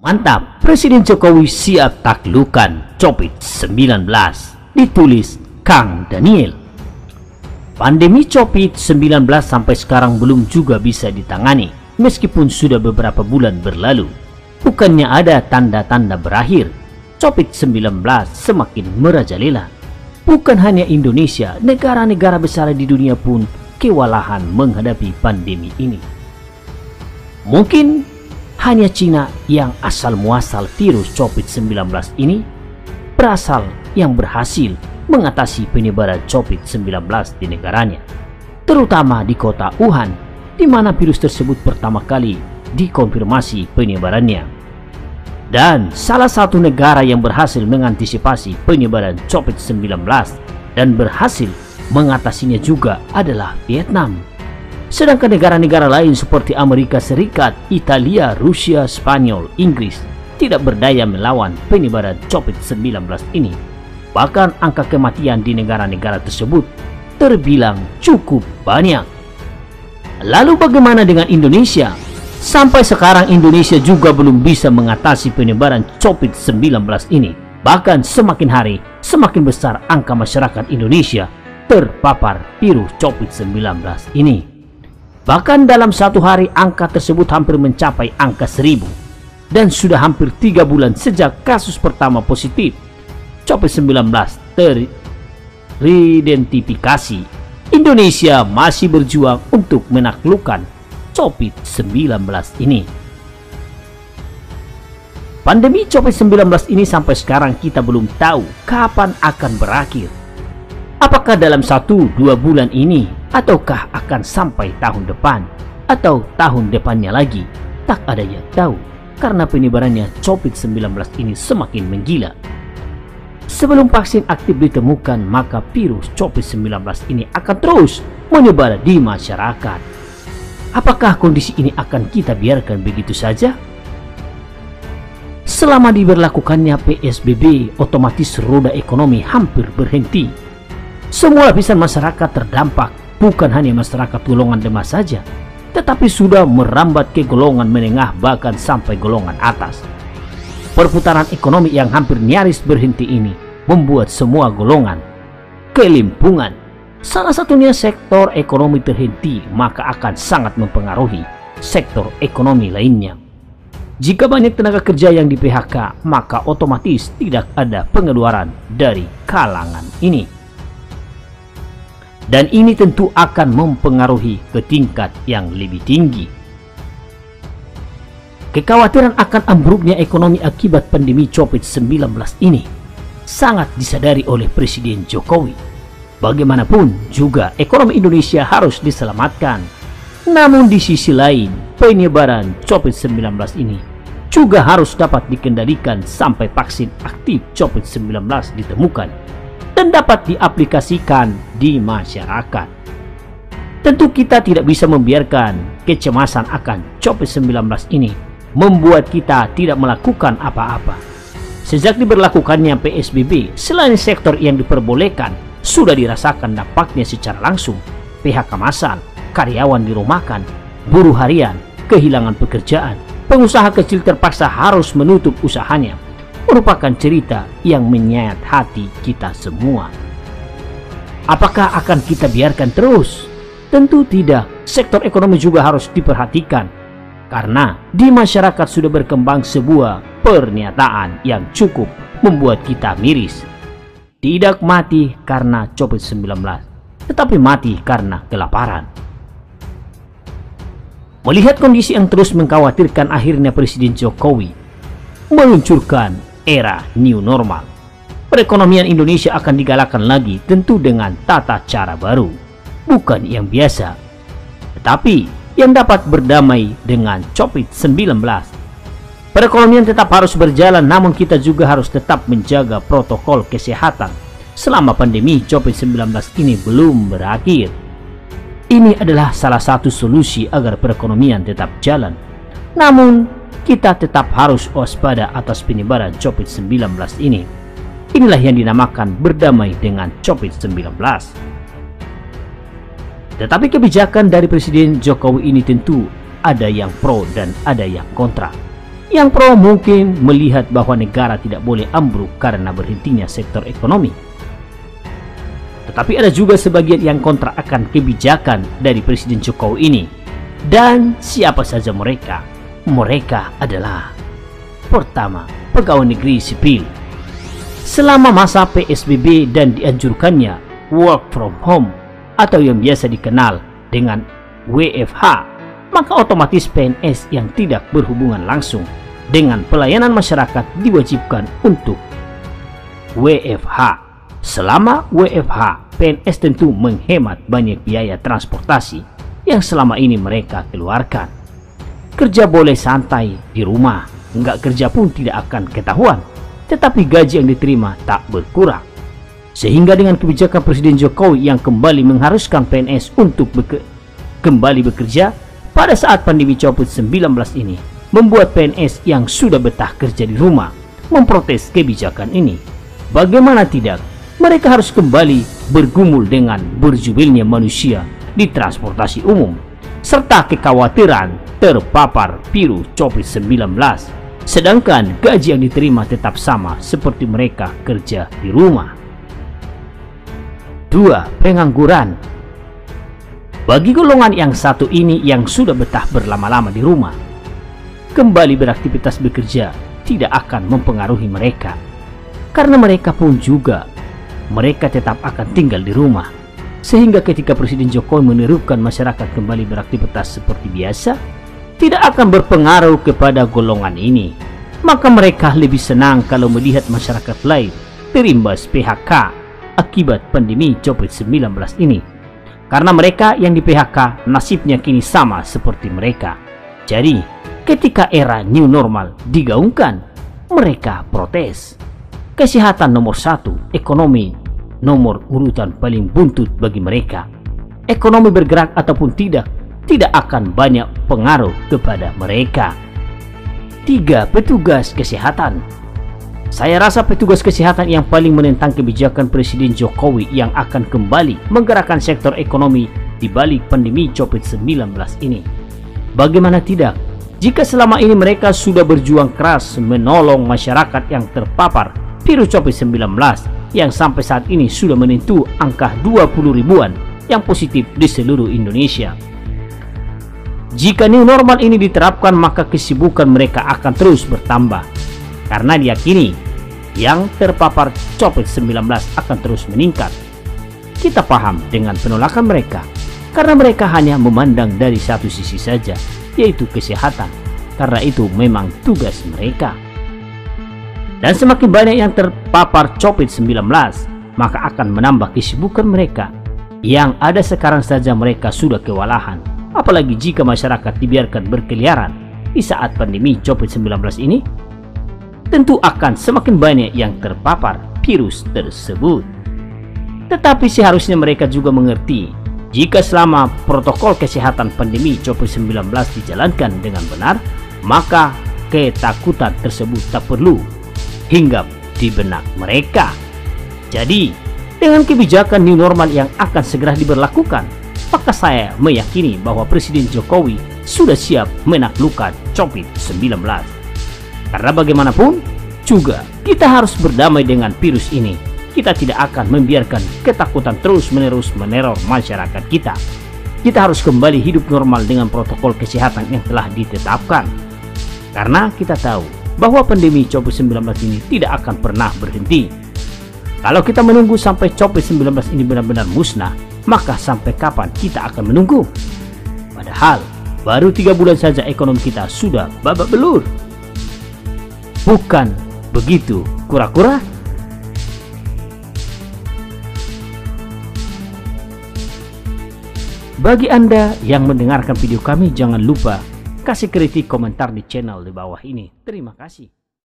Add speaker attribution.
Speaker 1: Mantap, Presiden Jokowi siap taklukan COVID-19, ditulis Kang Daniel. Pandemi COVID-19 sampai sekarang belum juga bisa ditangani, meskipun sudah beberapa bulan berlalu. Bukannya ada tanda-tanda berakhir, COVID-19 semakin merajalela. Bukan hanya Indonesia, negara-negara besar di dunia pun kewalahan menghadapi pandemi ini. Mungkin hanya Cina yang asal muasal virus COVID-19 ini yang berhasil mengatasi penyebaran COVID-19 di negaranya, terutama di kota Wuhan, di mana virus tersebut pertama kali dikonfirmasi penyebarannya. Dan salah satu negara yang berhasil mengantisipasi penyebaran COVID-19 dan berhasil mengatasinya juga adalah Vietnam. Sedangkan negara-negara lain seperti Amerika Serikat, Italia, Rusia, Spanyol, Inggris tidak berdaya melawan penyebaran COVID-19 ini. Bahkan angka kematian di negara-negara tersebut terbilang cukup banyak. Lalu bagaimana dengan Indonesia? Sampai sekarang Indonesia juga belum bisa mengatasi penyebaran COVID-19 ini. Bahkan semakin hari semakin besar angka masyarakat Indonesia terpapar virus COVID-19 ini. Bahkan dalam satu hari angka tersebut hampir mencapai angka 1000. Dan sudah hampir 3 bulan sejak kasus pertama positif COVID-19 teridentifikasi, Indonesia masih berjuang untuk menaklukkan COVID-19 ini. Pandemi COVID-19 ini sampai sekarang kita belum tahu kapan akan berakhir. Apakah dalam 1-2 bulan ini, ataukah akan sampai tahun depan, atau tahun depannya lagi? Tak ada yang tahu, karena penyebarannya COVID-19 ini semakin menggila. Sebelum vaksin aktif ditemukan, maka virus COVID-19 ini akan terus menyebar di masyarakat. Apakah kondisi ini akan kita biarkan begitu saja? Selama diberlakukannya PSBB, otomatis roda ekonomi hampir berhenti. Semua lapisan masyarakat terdampak, bukan hanya masyarakat golongan lemah saja, tetapi sudah merambat ke golongan menengah bahkan sampai golongan atas. Perputaran ekonomi yang hampir nyaris berhenti ini membuat semua golongan kelimpungan. Salah satunya sektor ekonomi terhenti, maka akan sangat mempengaruhi sektor ekonomi lainnya. Jika banyak tenaga kerja yang di PHK, maka otomatis tidak ada pengeluaran dari kalangan ini. Dan ini tentu akan mempengaruhi ke tingkat yang lebih tinggi. Kekhawatiran akan ambruknya ekonomi akibat pandemi COVID-19 ini sangat disadari oleh Presiden Jokowi. Bagaimanapun juga ekonomi Indonesia harus diselamatkan. Namun di sisi lain, penyebaran COVID-19 ini juga harus dapat dikendalikan sampai vaksin aktif COVID-19 ditemukan dan dapat diaplikasikan di masyarakat. Tentu kita tidak bisa membiarkan kecemasan akan COVID-19 ini membuat kita tidak melakukan apa-apa. Sejak diberlakukannya PSBB, selain sektor yang diperbolehkan, sudah dirasakan dampaknya secara langsung. PHK massal, karyawan dirumahkan, buruh harian, kehilangan pekerjaan, pengusaha kecil terpaksa harus menutup usahanya, merupakan cerita yang menyayat hati kita semua. Apakah akan kita biarkan terus? Tentu tidak. Sektor ekonomi juga harus diperhatikan, karena di masyarakat sudah berkembang sebuah pernyataan yang cukup membuat kita miris. Tidak mati karena COVID-19, tetapi mati karena kelaparan. Melihat kondisi yang terus mengkhawatirkan, akhirnya Presiden Jokowi meluncurkan era new normal. Perekonomian Indonesia akan digalakkan lagi, tentu dengan tata cara baru, bukan yang biasa, tetapi yang dapat berdamai dengan COVID-19. Perekonomian tetap harus berjalan, namun kita juga harus tetap menjaga protokol kesehatan selama pandemi COVID-19 ini belum berakhir. Ini adalah salah satu solusi agar perekonomian tetap jalan. Namun kita tetap harus waspada atas penyebaran COVID-19 ini. Inilah yang dinamakan berdamai dengan COVID-19. Tetapi kebijakan dari Presiden Jokowi ini tentu ada yang pro dan ada yang kontra. Yang pro mungkin melihat bahwa negara tidak boleh ambruk karena berhentinya sektor ekonomi. Tetapi ada juga sebagian yang kontra akan kebijakan dari Presiden Jokowi ini. Dan siapa saja mereka? Mereka adalah: pertama, pegawai negeri sipil. Selama masa PSBB dan dianjurkannya work from home atau yang biasa dikenal dengan WFH, maka otomatis PNS yang tidak berhubungan langsung dengan pelayanan masyarakat diwajibkan untuk WFH. Selama WFH, PNS tentu menghemat banyak biaya transportasi yang selama ini mereka keluarkan. Kerja boleh santai di rumah, nggak kerja pun tidak akan ketahuan, tetapi gaji yang diterima tak berkurang. Sehingga dengan kebijakan Presiden Jokowi yang kembali mengharuskan PNS untuk kembali bekerja pada saat pandemi COVID-19 ini, membuat PNS yang sudah betah kerja di rumah memprotes kebijakan ini. Bagaimana tidak, mereka harus kembali bergumul dengan berjubilnya manusia di transportasi umum, serta kekhawatiran terpapar virus COVID-19, sedangkan gaji yang diterima tetap sama seperti mereka kerja di rumah. 2. Pengangguran. Bagi golongan yang satu ini yang sudah betah berlama-lama di rumah, kembali beraktivitas bekerja tidak akan mempengaruhi mereka, karena mereka pun juga mereka tetap akan tinggal di rumah. Sehingga ketika Presiden Jokowi menyerukan masyarakat kembali beraktivitas seperti biasa, tidak akan berpengaruh kepada golongan ini. Maka mereka lebih senang kalau melihat masyarakat lain terimbas PHK akibat pandemi COVID-19 ini, karena mereka yang di PHK nasibnya kini sama seperti mereka. Jadi ketika era new normal digaungkan, mereka protes. Kesehatan nomor satu, ekonomi nomor urutan paling buntut bagi mereka. Ekonomi bergerak ataupun tidak akan banyak pengaruh kepada mereka. 3. Petugas kesehatan. Saya rasa petugas kesehatan yang paling menentang kebijakan Presiden Jokowi yang akan kembali menggerakkan sektor ekonomi di balik pandemi COVID-19 ini. Bagaimana tidak, jika selama ini mereka sudah berjuang keras menolong masyarakat yang terpapar virus COVID-19 yang sampai saat ini sudah menyentuh angka 20 ribuan yang positif di seluruh Indonesia. Jika new normal ini diterapkan, maka kesibukan mereka akan terus bertambah, karena diyakini yang terpapar COVID-19 akan terus meningkat. Kita paham dengan penolakan mereka, karena mereka hanya memandang dari satu sisi saja, yaitu kesehatan, karena itu memang tugas mereka. Dan semakin banyak yang terpapar COVID-19, maka akan menambah kesibukan mereka. Yang ada sekarang saja mereka sudah kewalahan, apalagi jika masyarakat dibiarkan berkeliaran di saat pandemi COVID-19 ini, tentu akan semakin banyak yang terpapar virus tersebut. Tetapi seharusnya mereka juga mengerti, jika selama protokol kesehatan pandemi COVID-19 dijalankan dengan benar, maka ketakutan tersebut tak perlu hinggap di benak mereka. Jadi, dengan kebijakan new normal yang akan segera diberlakukan, maka saya meyakini bahwa Presiden Jokowi sudah siap menaklukkan COVID-19. Karena bagaimanapun juga kita harus berdamai dengan virus ini. Kita tidak akan membiarkan ketakutan terus-menerus meneror masyarakat kita. Kita harus kembali hidup normal dengan protokol kesehatan yang telah ditetapkan. Karena kita tahu bahwa pandemi COVID-19 ini tidak akan pernah berhenti. Kalau kita menunggu sampai COVID-19 ini benar-benar musnah, maka sampai kapan kita akan menunggu? Padahal baru 3 bulan saja ekonomi kita sudah babak belur. Bukan begitu, kura-kura? Bagi Anda yang mendengarkan video kami, jangan lupa kasih kritik komentar di channel di bawah ini. Terima kasih.